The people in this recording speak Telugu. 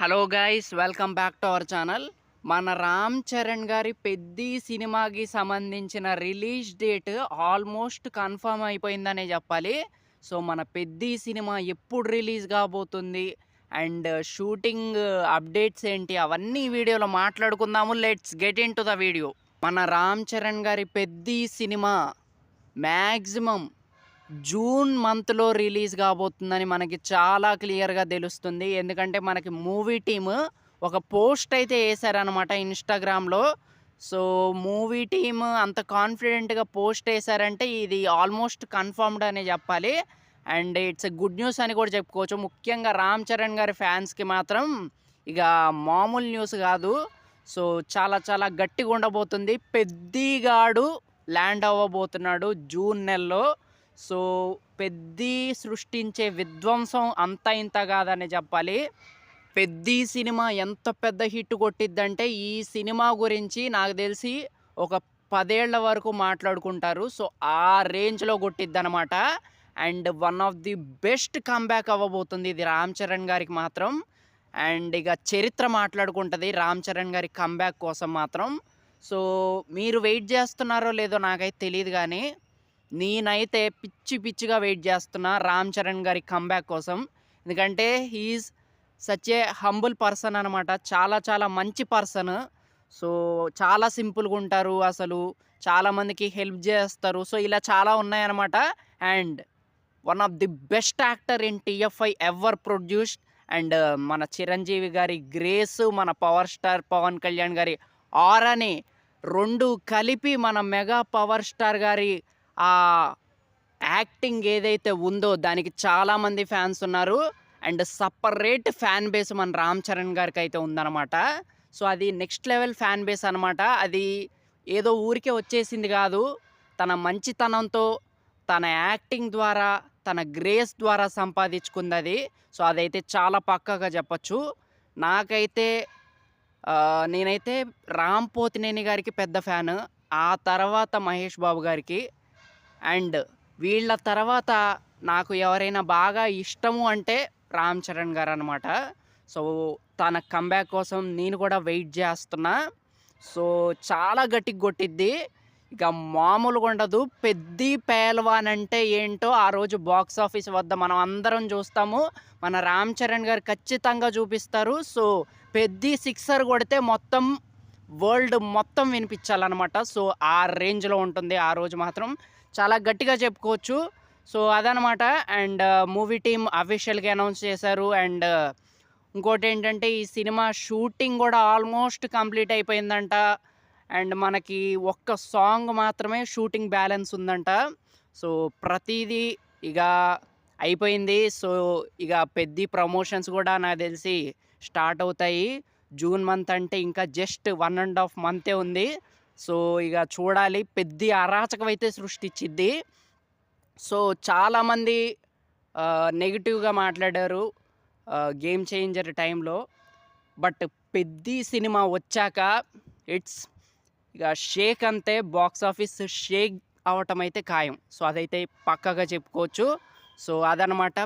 Hello guys, welcome back to our channel. మన రామ్ చరణ్ గారి పెద్ది సినిమాకి సంబంధించిన రిలీజ్ డేట్ ఆల్మోస్ట్ కన్ఫర్మ్ అయిపోయిందనే చెప్పాలి. సో మన పెద్ది సినిమా ఎప్పుడు రిలీజ్ కాబోతుంది అండ్ షూటింగ్ అప్డేట్స్ ఏంటి అవన్నీ ఈ వీడియోలో మాట్లాడుకుందాము. Let's get in to the video. మన రామ్ చరణ్ గారి పెద్ది సినిమా మ్యాక్సిమం జూన్ మంత్లో రిలీజ్ కాబోతుందని మనకి చాలా క్లియర్గా తెలుస్తుంది. ఎందుకంటే మనకి మూవీ టీమ్ ఒక పోస్ట్ అయితే వేశారనమాట ఇన్స్టాగ్రామ్లో. సో మూవీ టీమ్ అంత కాన్ఫిడెంట్గా పోస్ట్ వేశారంటే ఇది ఆల్మోస్ట్ కన్ఫర్మ్డ్ అనే చెప్పాలి. And it's a good news అని కూడా చెప్పుకోవచ్చు. ముఖ్యంగా రామ్ చరణ్ గారి ఫ్యాన్స్కి మాత్రం ఇక మామూలు న్యూస్ కాదు. సో చాలా చాలా గట్టిగా ఉండబోతుంది. పెద్దిగాడు ల్యాండ్ అవ్వబోతున్నాడు జూన్ నెలలో. సో పెద్ది సృష్టించే విధ్వంసం అంత ఇంత కాదని చెప్పాలి. పెద్ది సినిమా ఎంత పెద్ద హిట్ కొట్టిద్దంటే ఈ సినిమా గురించి నాకు తెలిసి ఒక 10 ఏళ్ల వరకు మాట్లాడుకుంటారు. సో ఆ రేంజ్లో కొట్టిద్దనమాట. And one of the best comeback అవ్వబోతుంది ఇది రామ్ చరణ్ గారికి మాత్రం. అండ్ ఇక చరిత్ర మాట్లాడుకుంటుంది రామ్ చరణ్ గారి కంబ్యాక్ కోసం మాత్రం. సో మీరు వెయిట్ చేస్తున్నారో లేదో నాకైతే తెలియదు, కానీ నేనైతే పిచ్చిగా వెయిట్ చేస్తున్నా రామ్ చరణ్ గారి కంబ్యాక్ కోసం. ఎందుకంటే he is such a humble person అనమాట. చాలా చాలా మంచి పర్సన్. సో చాలా సింపుల్గా ఉంటారు, అసలు చాలామందికి హెల్ప్ చేస్తారు. సో ఇలా చాలా ఉన్నాయన్నమాట. And one of the best actor in TFI ever produced. And మన చిరంజీవి గారి గ్రేస్, మన పవర్ స్టార్ పవన్ కళ్యాణ్ గారి ఆరాని రెండు కలిపి మన మెగా పవర్ స్టార్ గారి ఆ యాక్టింగ్ ఏదైతే ఉందో దానికి చాలామంది ఫ్యాన్స్ ఉన్నారు. అండ్ సపరేట్ ఫ్యాన్ బేస్ మన రామ్ చరణ్ గారికి అయితే ఉందన్నమాట. సో అది నెక్స్ట్ లెవెల్ ఫ్యాన్ బేస్ అనమాట. అది ఏదో ఊరికే వచ్చేసింది కాదు, తన మంచితనంతో, తన యాక్టింగ్ ద్వారా, తన గ్రేస్ ద్వారా సంపాదించుకుంది అది. సో అదైతే చాలా పక్కాగా చెప్పచ్చు. నాకైతే నేనైతే రామ్ పోతినేని గారికి పెద్ద ఫ్యాన్, ఆ తర్వాత మహేష్ బాబు గారికి. అండ్ వీళ్ళ తర్వాత నాకు ఎవరైనా బాగా ఇష్టము అంటే రామ్ చరణ్ గారు అనమాట. సో తన కంబ్యాక్ కోసం నేను కూడా వెయిట్ చేస్తున్నా. సో చాలా గట్టిగా కొట్టిద్ది, ఇక మామూలుగా ఉండదు. పెద్ది పేల్వాన్ అంటే ఏంటో ఆ రోజు బాక్స్ ఆఫీస్ వద్ద మనం అందరం చూస్తాము. మన రామ్ చరణ్ గారు ఖచ్చితంగా చూపిస్తారు. సో పెద్ది సిక్సర్ కొడితే మొత్తం వరల్డ్ మొత్తం వినిపించాలన్నమాట. సో ఆ రేంజ్లో ఉంటుంది ఆ రోజు మాత్రం, చాలా గట్టిగా చెప్పుకోవచ్చు. సో అదనమాట. అండ్ మూవీ టీమ్ అఫీషియల్గా అనౌన్స్ చేశారు. అండ్ ఇంకోటి ఏంటంటే ఈ సినిమా షూటింగ్ కూడా ఆల్మోస్ట్ కంప్లీట్ అయిపోయిందంట. అండ్ మనకి ఒక్క సాంగ్ మాత్రమే షూటింగ్ బ్యాలెన్స్ ఉందంట. సో ప్రతిదీ ఇక అయిపోయింది. సో ఇక పెద్ద ప్రమోషన్స్ కూడా నాకు తెలిసి స్టార్ట్ అవుతాయి. జూన్ మంత్ అంటే ఇంకా జస్ట్ 1.5 మంతే ఉంది. సో ఇక చూడాలి, పెద్ద అరాచకం అయితే సృష్టించిద్ది. సో చాలామంది నెగిటివ్గా మాట్లాడారు గేమ్ చేంజర్ టైంలో. బట్ పెద్ద సినిమా వచ్చాక ఇట్స్ ఇక షేక్ అంతే, బాక్స్ ఆఫీస్ షేక్ అవటం అయితే ఖాయం. సో అదైతే పక్కాగా చెప్పుకోవచ్చు. సో అదనమాట.